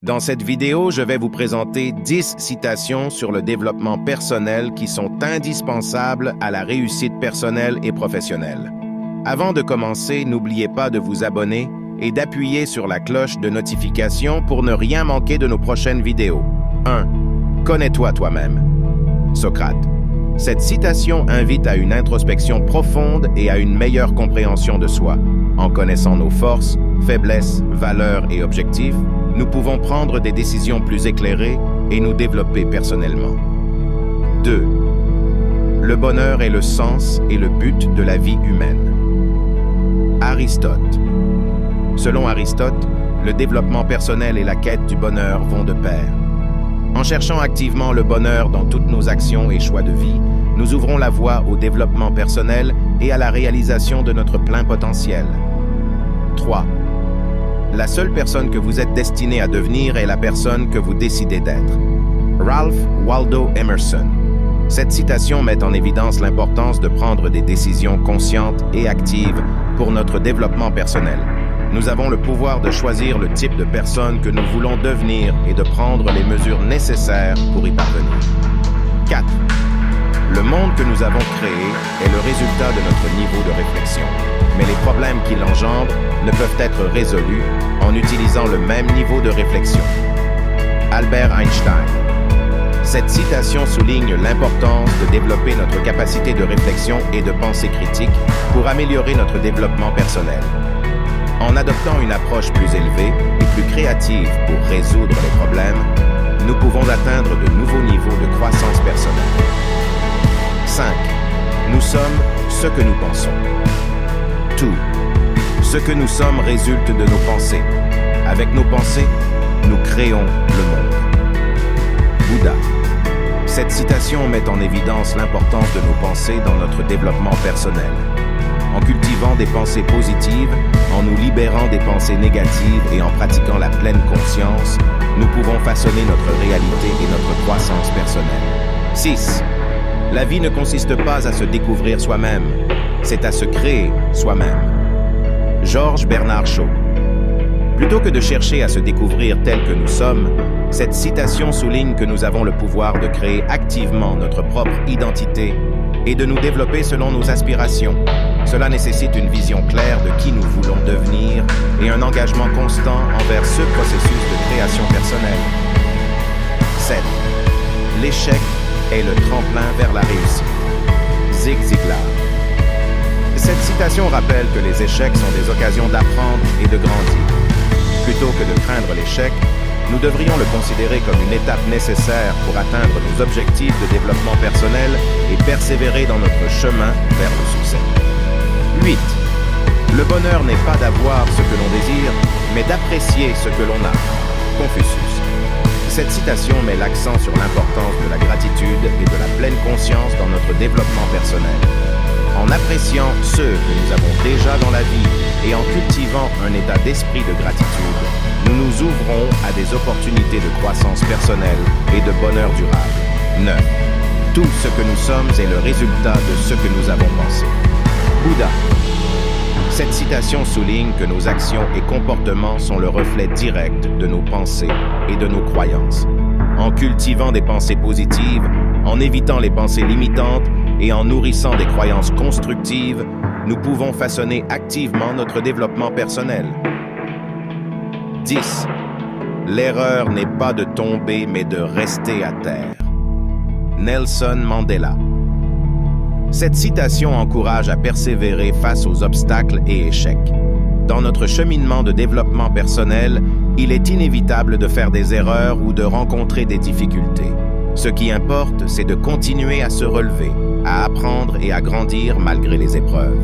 Dans cette vidéo, je vais vous présenter 10 citations sur le développement personnel qui sont indispensables à la réussite personnelle et professionnelle. Avant de commencer, n'oubliez pas de vous abonner et d'appuyer sur la cloche de notification pour ne rien manquer de nos prochaines vidéos. 1. Connais-toi toi-même. Socrate. Cette citation invite à une introspection profonde et à une meilleure compréhension de soi. En connaissant nos forces, faiblesses, valeurs et objectifs, nous pouvons prendre des décisions plus éclairées et nous développer personnellement. 2. Le bonheur est le sens et le but de la vie humaine. Aristote. Selon Aristote, le développement personnel et la quête du bonheur vont de pair. En cherchant activement le bonheur dans toutes nos actions et choix de vie, nous ouvrons la voie au développement personnel et à la réalisation de notre plein potentiel. 3. La seule personne que vous êtes destiné à devenir est la personne que vous décidez d'être. Ralph Waldo Emerson. Cette citation met en évidence l'importance de prendre des décisions conscientes et actives pour notre développement personnel. Nous avons le pouvoir de choisir le type de personne que nous voulons devenir et de prendre les mesures nécessaires pour y parvenir. 4. Le monde que nous avons créé est le résultat de notre niveau de réflexion, mais les problèmes qu'il engendre ne peuvent être résolus en utilisant le même niveau de réflexion. Albert Einstein. Cette citation souligne l'importance de développer notre capacité de réflexion et de pensée critique pour améliorer notre développement personnel. En adoptant une approche plus élevée et plus créative pour résoudre les problèmes, nous pouvons atteindre de nouveaux niveaux de croissance personnelle. 5. Nous sommes ce que nous pensons. Tout. Ce que nous sommes résulte de nos pensées. Avec nos pensées, nous créons le monde. Bouddha. Cette citation met en évidence l'importance de nos pensées dans notre développement personnel. En cultivant des pensées positives, en nous libérant des pensées négatives et en pratiquant la pleine conscience, nous pouvons façonner notre réalité et notre croissance personnelle. 6. La vie ne consiste pas à se découvrir soi-même, c'est à se créer soi-même. Georges Bernard Shaw. Plutôt que de chercher à se découvrir tel que nous sommes, cette citation souligne que nous avons le pouvoir de créer activement notre propre identité et de nous développer selon nos aspirations. Cela nécessite une vision claire de qui nous voulons devenir et un engagement constant envers ce processus de création personnelle. 7. L'échec est le tremplin vers la réussite. Zig Ziglar. Cette citation rappelle que les échecs sont des occasions d'apprendre et de grandir. Plutôt que de craindre l'échec, nous devrions le considérer comme une étape nécessaire pour atteindre nos objectifs de développement personnel et persévérer dans notre chemin vers le succès. 8. Le bonheur n'est pas d'avoir ce que l'on désire, mais d'apprécier ce que l'on a. Confucius. Cette citation met l'accent sur l'importance de la gratitude et de la pleine conscience dans notre développement personnel. En appréciant ce que nous avons déjà dans la vie et en cultivant un état d'esprit de gratitude, nous nous ouvrons à des opportunités de croissance personnelle et de bonheur durable. 9. Tout ce que nous sommes est le résultat de ce que nous avons pensé. Bouddha. Cette citation souligne que nos actions et comportements sont le reflet direct de nos pensées et de nos croyances. En cultivant des pensées positives, en évitant les pensées limitantes et en nourrissant des croyances constructives, nous pouvons façonner activement notre développement personnel. 10. L'erreur n'est pas de tomber, mais de rester à terre. Nelson Mandela. Cette citation encourage à persévérer face aux obstacles et échecs. Dans notre cheminement de développement personnel, il est inévitable de faire des erreurs ou de rencontrer des difficultés. Ce qui importe, c'est de continuer à se relever, à apprendre et à grandir malgré les épreuves.